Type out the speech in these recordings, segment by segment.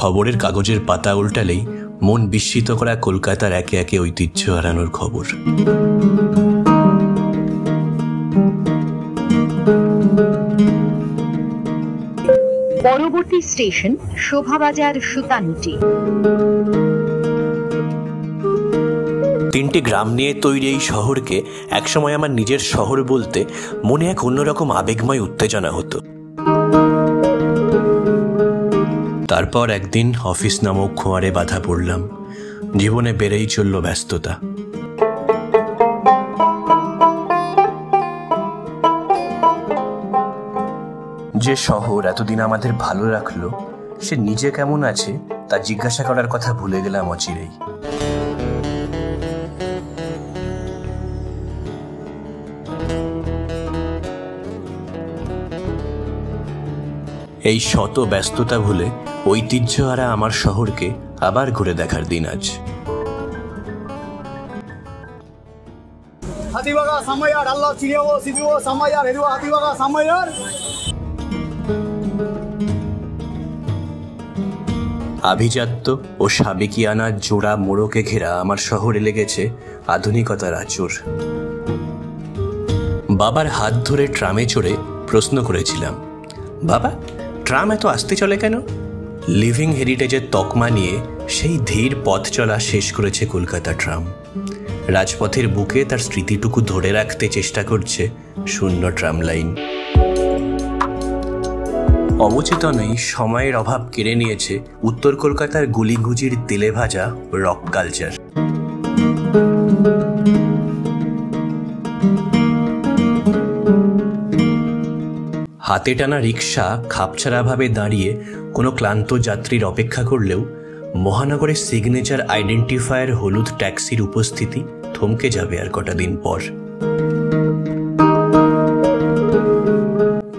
খবরের কাগজের পাতা উল্টালেই মন বিস্মিত করা কলকাতার একে একে ঐতিহ্য হারানোর খবর। পরবর্তী স্টেশন শোভাবাজার সুতানুটি। 3টি গ্রাম নিয়ে তৈরি এই শহরকে একসময় আমার নিজের শহর বলতে মনে এক অন্যরকম আবেগময় উত্তেজনা হতো। তারপর একদিন অফিস নামক খোঁয়ারে বাধা পড়লাম। জীবনে বেড়েই চলল ব্যস্ততা। যে শহর এতদিন আমাদের ভালো রাখলো, সে নিজে কেমন আছে তা জিজ্ঞাসা করার কথা ভুলে গেলাম অচিরেই। এই শত ব্যস্ততা ভুলে ঐতিহ্যহারা আমার শহরকে আবার ঘুরে দেখার দিন আজ। আভিজাত্য ও সাবেকিয়ানা জোড়া মোড়কে ঘেরা আমার শহরে লেগেছে আধুনিকতার আঁচড়। বাবার হাত ধরে ট্রামে চড়ে প্রশ্ন করেছিলাম, বাবা, ট্রাম এত আস্তে চলে কেন? লিভিং হেরিটেজের তকমা নিয়ে সেই ধীর পথ চলা শেষ করেছে কলকাতা ট্রাম। রাজপথের বুকে তার স্মৃতিটুকু ধরে রাখতে চেষ্টা করছে শূন্য ট্রাম লাইন। অবচেতনেই সময়ের অভাব কেড়ে নিয়েছে উত্তর কলকাতার গুলিগুজির তেলে ভাজা রক কালচার। হাতে টানা রিক্সা খাপছাড়াভাবে দাঁড়িয়ে কোনো ক্লান্ত যাত্রীর অপেক্ষা করলেও মহানগরের সিগনেচার আইডেন্টিফায়ার হলুদ ট্যাক্সির উপস্থিতি থমকে যাবে আর কটা দিন পর।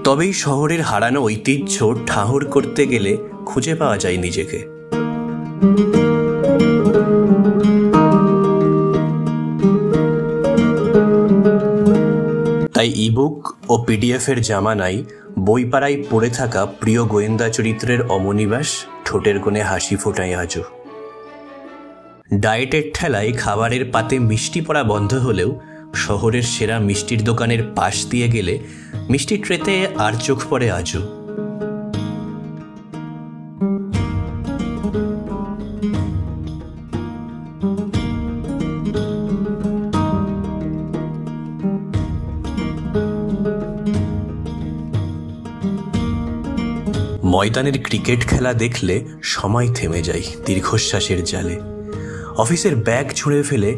তবেই শহরের হারানো ঐতিহ্য ঠাহর করতে গেলে খুঁজে পাওয়া যায় নিজেকে। তাই ইবুক ও পিডিএফের জামানায় বইপাড়ায় পড়ে থাকা প্রিয় গোয়েন্দা চরিত্রের অমনিবাস ঠোঁটের কোণে হাসি ফোটায় আজও। ডায়েটের ঠেলায় খাবারের পাতে মিষ্টি পড়া বন্ধ হলেও শহরের সেরা মিষ্টির দোকানের পাশ দিয়ে গেলে মিষ্টি ট্রেতে আর চোখ পড়ে আজও। ময়দানের ক্রিকেট খেলা দেখলে সময় থেমে যায় দীর্ঘশ্বাসের জালে। অফিসের ব্যাগ ছুঁড়ে ফেলে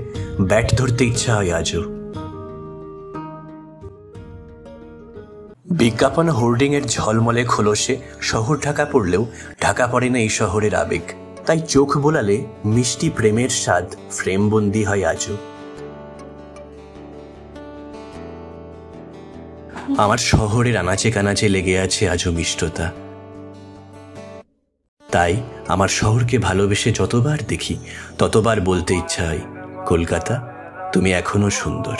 ব্যাট ধরতে ইচ্ছা হয় আজও। বিজ্ঞাপন হোর্ডিংয়ের ঝলমলে খোলসে শহর ঢাকা পড়লেও ঢাকা পড়ে না এই শহরের আবেগ। তাই চোখ বোলালে মিষ্টি প্রেমের স্বাদ ফ্রেমবন্দি হয় আজও। আমার শহরের আনাচে কানাচে লেগে আছে আজও মিষ্টতা। তাই আমার শহরকে ভালোবেসে যতবার দেখি ততবার বলতে ইচ্ছা হয়, কলকাতা, তুমি এখনো সুন্দর।